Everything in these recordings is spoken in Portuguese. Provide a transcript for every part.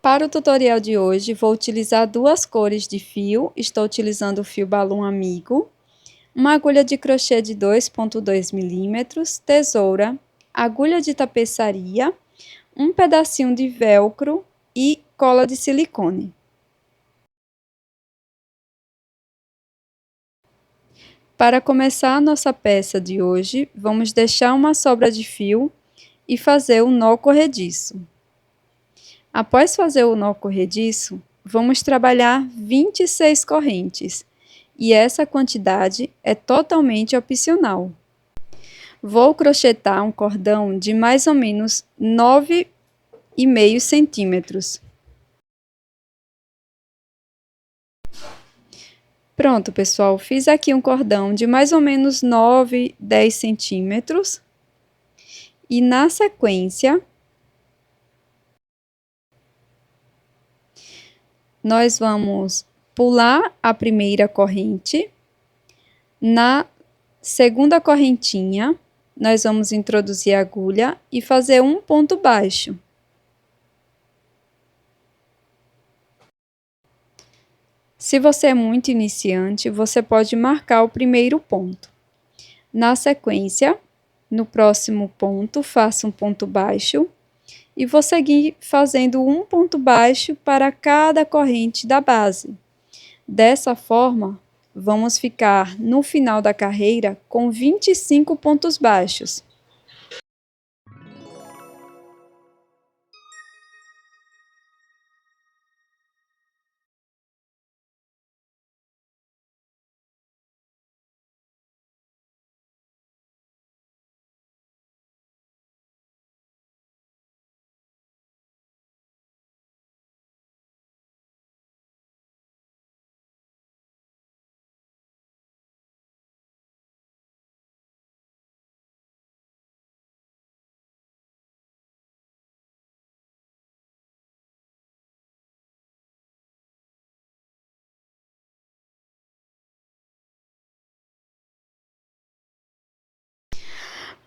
Para o tutorial de hoje, vou utilizar duas cores de fio. Estou utilizando o fio balão amigo, uma agulha de crochê de 2,2 milímetros, tesoura, agulha de tapeçaria, um pedacinho de velcro e cola de silicone. Para começar a nossa peça de hoje, vamos deixar uma sobra de fio e fazer o nó corrediço. Após fazer o nó corrediço, vamos trabalhar 26 correntes, e essa quantidade é totalmente opcional. Vou crochetar um cordão de mais ou menos 9,5 centímetros. Pronto, pessoal, fiz aqui um cordão de mais ou menos 9, 10 centímetros. E na sequência, nós vamos pular a primeira corrente. Na segunda correntinha, nós vamos introduzir a agulha e fazer um ponto baixo. Se você é muito iniciante, você pode marcar o primeiro ponto. Na sequência, no próximo ponto, faça um ponto baixo e vou seguir fazendo um ponto baixo para cada corrente da base. Dessa forma, vamos ficar no final da carreira com 25 pontos baixos.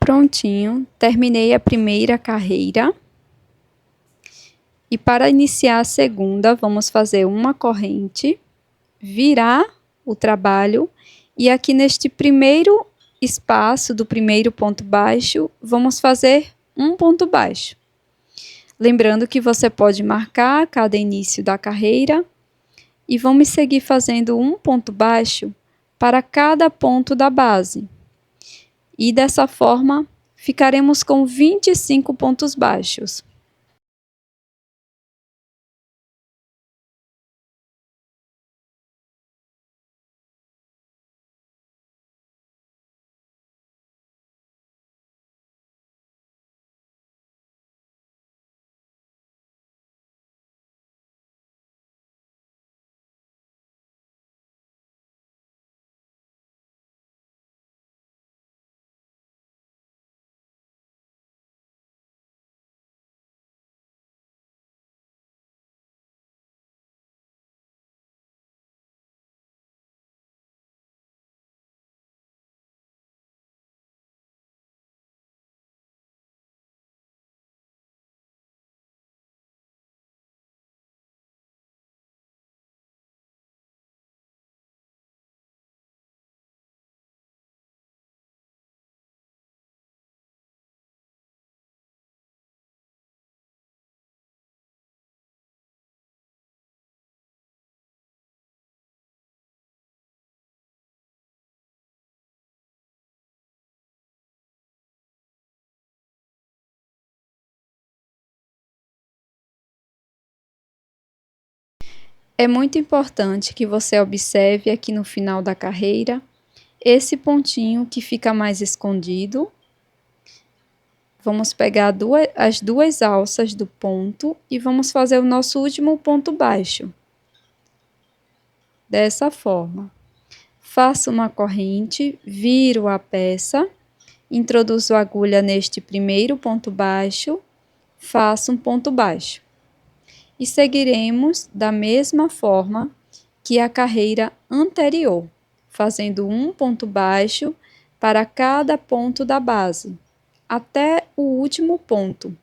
Prontinho, terminei a primeira carreira. E para iniciar a segunda, vamos fazer uma corrente, virar o trabalho e aqui neste primeiro espaço do primeiro ponto baixo, vamos fazer um ponto baixo. Lembrando que você pode marcar cada início da carreira e vamos seguir fazendo um ponto baixo para cada ponto da base. E dessa forma, ficaremos com 25 pontos baixos. É muito importante que você observe aqui no final da carreira esse pontinho que fica mais escondido. Vamos pegar as duas alças do ponto e vamos fazer o nosso último ponto baixo. Dessa forma. Faço uma corrente, viro a peça, introduzo a agulha neste primeiro ponto baixo, faço um ponto baixo. E seguiremos da mesma forma que a carreira anterior, fazendo um ponto baixo para cada ponto da base, até o último ponto.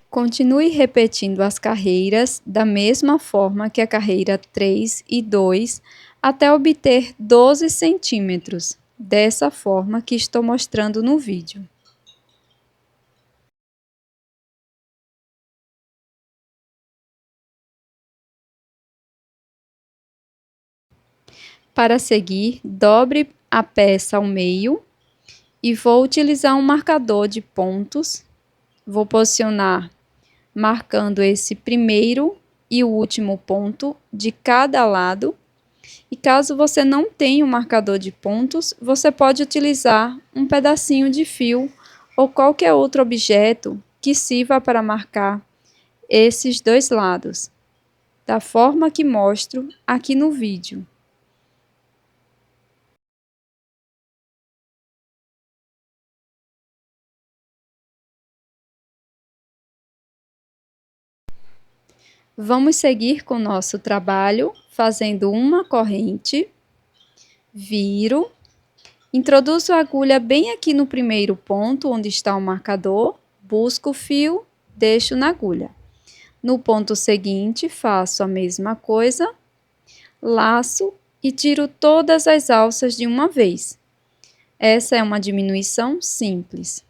Continue repetindo as carreiras da mesma forma que a carreira 3 e 2 até obter 12 centímetros, dessa forma que estou mostrando no vídeo. Para seguir, dobre a peça ao meio e vou utilizar um marcador de pontos. Vou posicionar marcando esse primeiro e o último ponto de cada lado. E caso você não tenha um marcador de pontos, você pode utilizar um pedacinho de fio ou qualquer outro objeto que sirva para marcar esses dois lados, da forma que mostro aqui no vídeo. Vamos seguir com o nosso trabalho, fazendo uma corrente, viro, introduzo a agulha bem aqui no primeiro ponto, onde está o marcador, busco o fio, deixo na agulha. No ponto seguinte, faço a mesma coisa, laço e tiro todas as alças de uma vez. Essa é uma diminuição simples.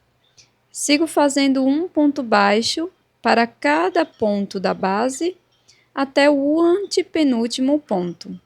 Sigo fazendo um ponto baixo para cada ponto da base até o antepenúltimo ponto.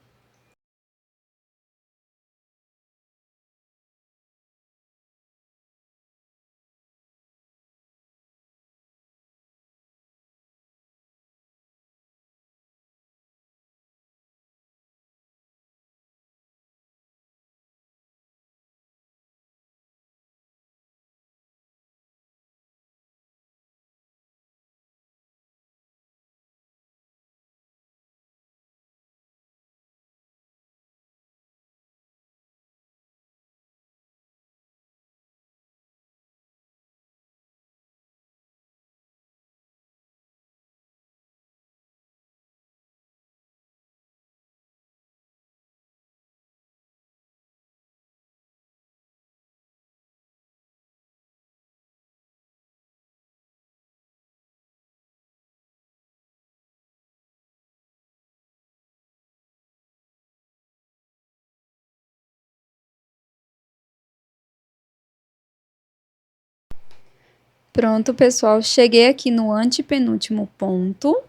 Pronto, pessoal, cheguei aqui no antepenúltimo ponto.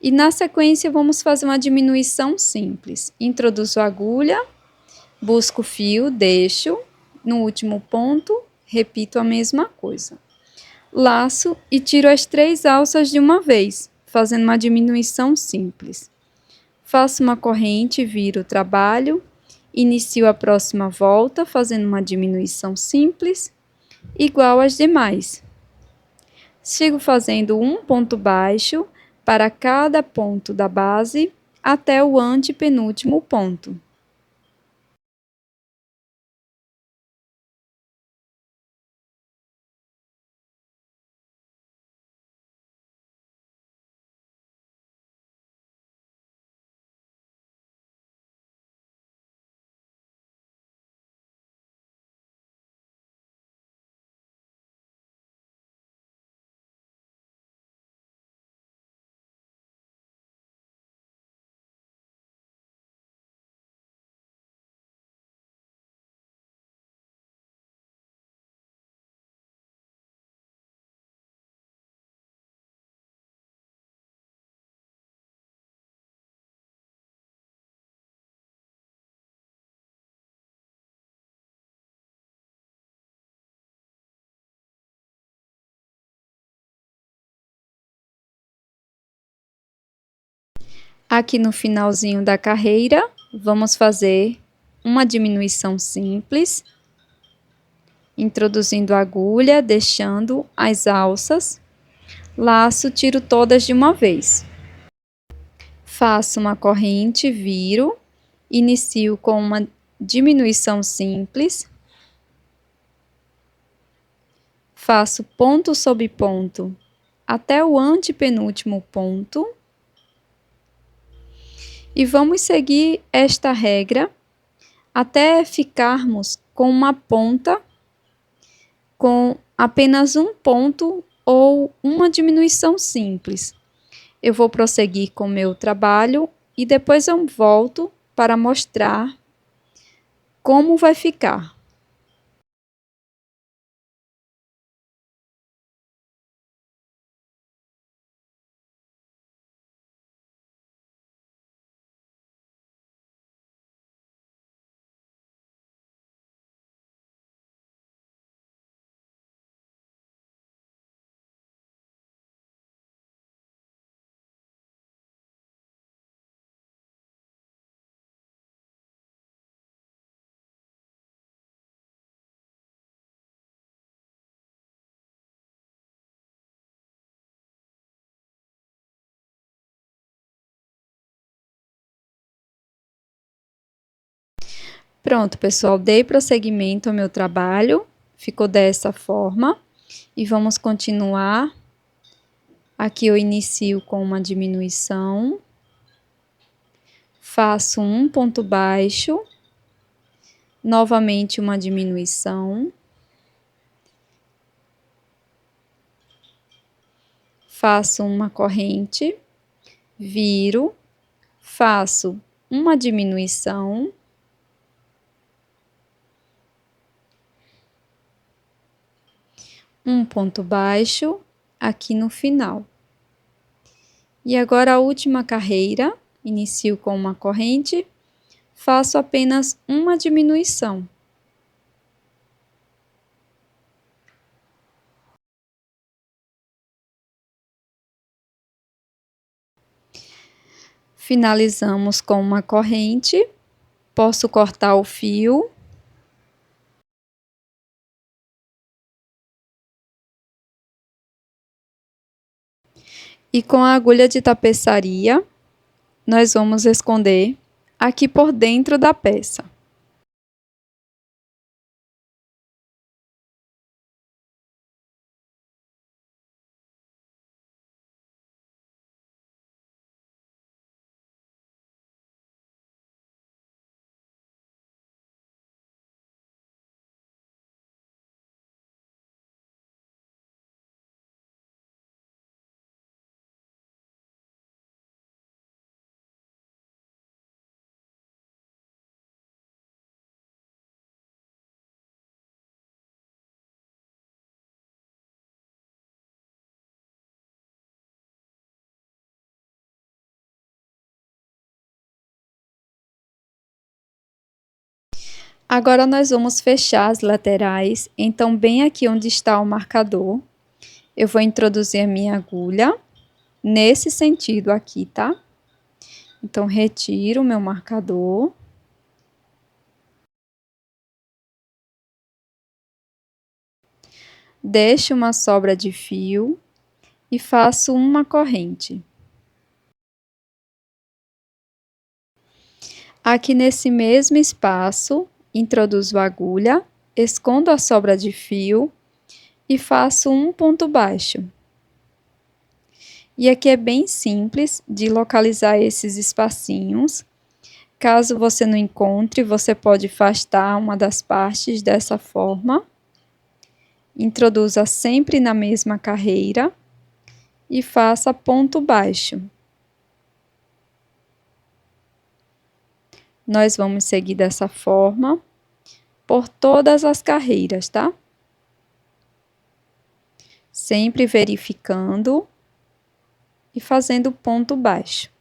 E na sequência vamos fazer uma diminuição simples. Introduzo a agulha, busco o fio, deixo, no último ponto, repito a mesma coisa. Laço e tiro as 3 alças de uma vez, fazendo uma diminuição simples. Faço uma corrente, viro o trabalho, inicio a próxima volta, fazendo uma diminuição simples, igual às demais. Sigo fazendo um ponto baixo para cada ponto da base até o antepenúltimo ponto. Aqui no finalzinho da carreira, vamos fazer uma diminuição simples, introduzindo a agulha, deixando as alças, laço, tiro todas de uma vez. Faço uma corrente, viro, inicio com uma diminuição simples, faço ponto sobre ponto até o antepenúltimo ponto. E vamos seguir esta regra até ficarmos com uma ponta com apenas um ponto ou uma diminuição simples. Eu vou prosseguir com o meu trabalho e depois eu volto para mostrar como vai ficar. Pronto, pessoal, dei prosseguimento ao meu trabalho, ficou dessa forma. E vamos continuar. Aqui eu inicio com uma diminuição, faço um ponto baixo, novamente uma diminuição, faço uma corrente, viro, faço uma diminuição, um ponto baixo aqui no final. E agora a última carreira, inicio com uma corrente, faço apenas uma diminuição. Finalizamos com uma corrente, posso cortar o fio. E com a agulha de tapeçaria, nós vamos esconder aqui por dentro da peça. Agora nós vamos fechar as laterais, então bem aqui onde está o marcador, eu vou introduzir a minha agulha, nesse sentido aqui, tá? Então, retiro o meu marcador. Deixo uma sobra de fio e faço uma corrente. Aqui nesse mesmo espaço, introduzo a agulha, escondo a sobra de fio e faço um ponto baixo. E aqui é bem simples de localizar esses espacinhos. Caso você não encontre, você pode afastar uma das partes dessa forma. Introduza sempre na mesma carreira e faça ponto baixo. Nós vamos seguir dessa forma por todas as carreiras, tá? Sempre verificando e fazendo ponto baixo.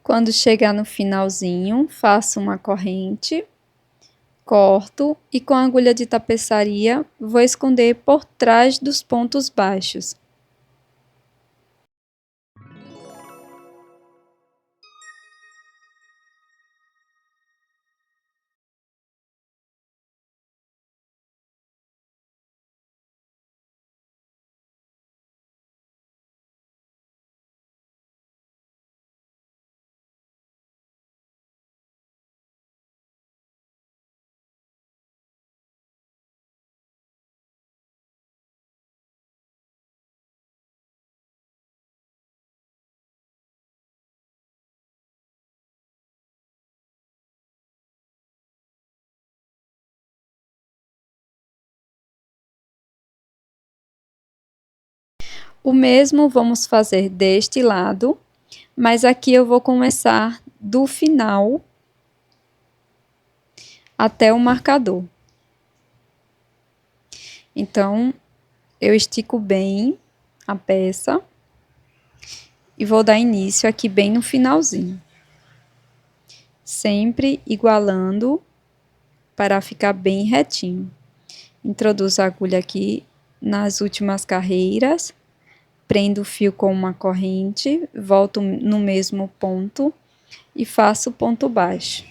Quando chegar no finalzinho, faço uma corrente, corto e com a agulha de tapeçaria vou esconder por trás dos pontos baixos. O mesmo vamos fazer deste lado, mas aqui eu vou começar do final até o marcador. Então, eu estico bem a peça e vou dar início aqui bem no finalzinho. Sempre igualando para ficar bem retinho. Introduzo a agulha aqui nas últimas carreiras, prendo o fio com uma corrente, volto no mesmo ponto e faço ponto baixo.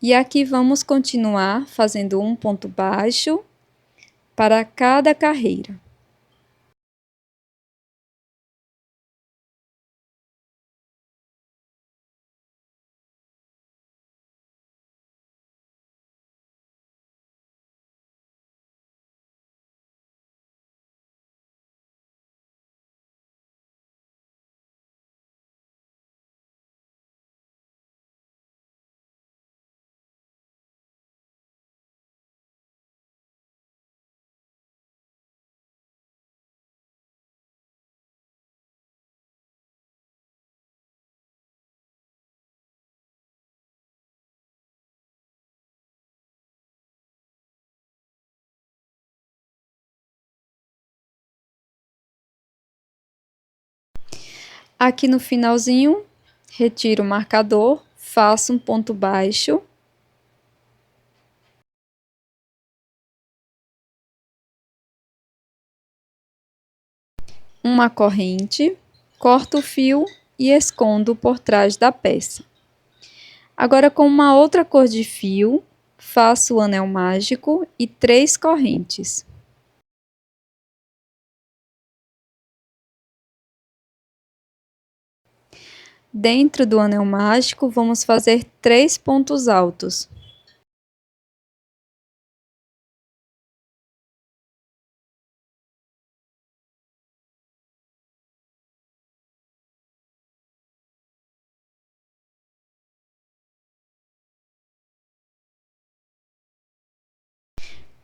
E aqui vamos continuar fazendo um ponto baixo para cada carreira. Aqui no finalzinho, retiro o marcador, faço um ponto baixo. Uma corrente, corto o fio e escondo por trás da peça. Agora, com uma outra cor de fio, faço o anel mágico e 3 correntes. Dentro do anel mágico, vamos fazer 3 pontos altos.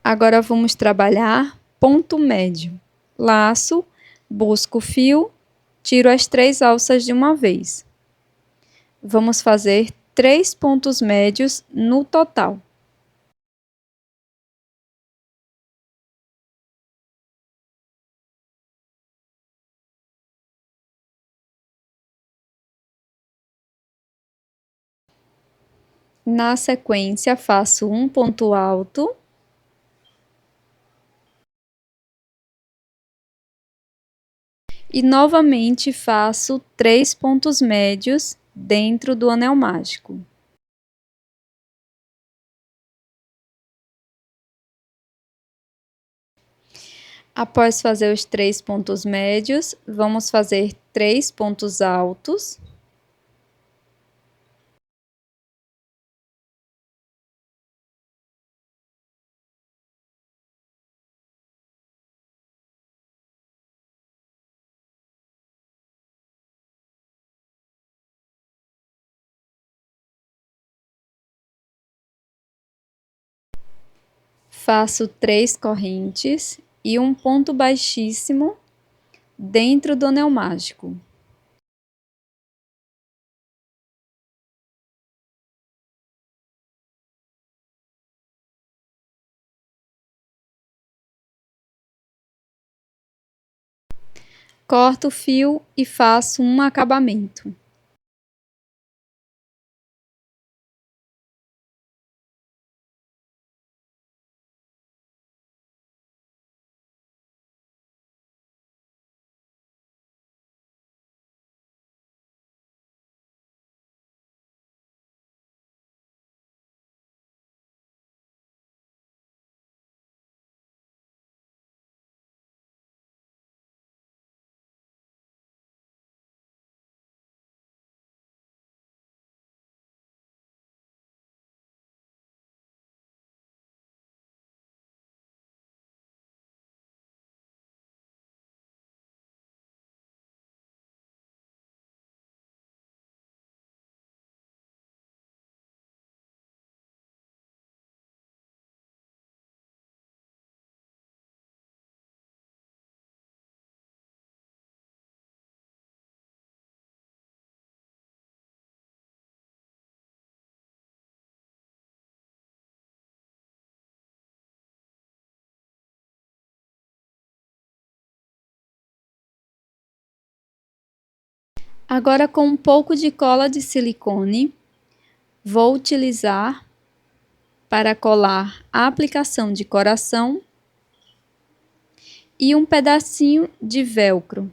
Agora vamos trabalhar ponto médio. Laço, busco o fio, tiro as 3 alças de uma vez. Vamos fazer 3 pontos médios no total. Na sequência, faço um ponto alto. E novamente faço 3 pontos médios dentro do anel mágico. Após fazer os 3 pontos médios, vamos fazer 3 pontos altos. Faço 3 correntes e um ponto baixíssimo dentro do anel mágico. corto o fio e faço um acabamento. Agora, com um pouco de cola de silicone, vou utilizar para colar a aplicação de coração e um pedacinho de velcro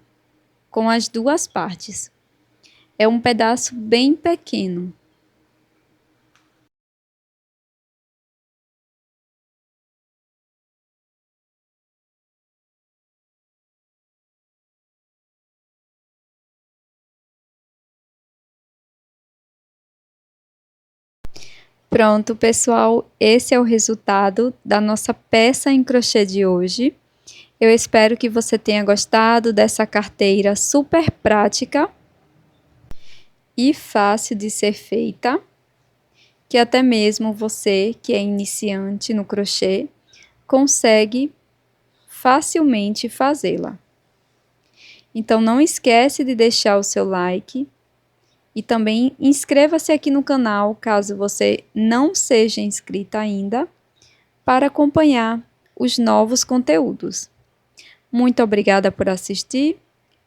com as duas partes. É um pedaço bem pequeno. Pronto, pessoal, esse é o resultado da nossa peça em crochê de hoje. Eu espero que você tenha gostado dessa carteira super prática e fácil de ser feita, que até mesmo você que é iniciante no crochê consegue facilmente fazê-la. Então não esquece de deixar o seu like e também inscreva-se aqui no canal caso você não seja inscrita ainda, para acompanhar os novos conteúdos. Muito obrigada por assistir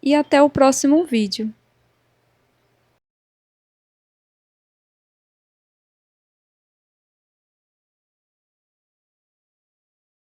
e até o próximo vídeo.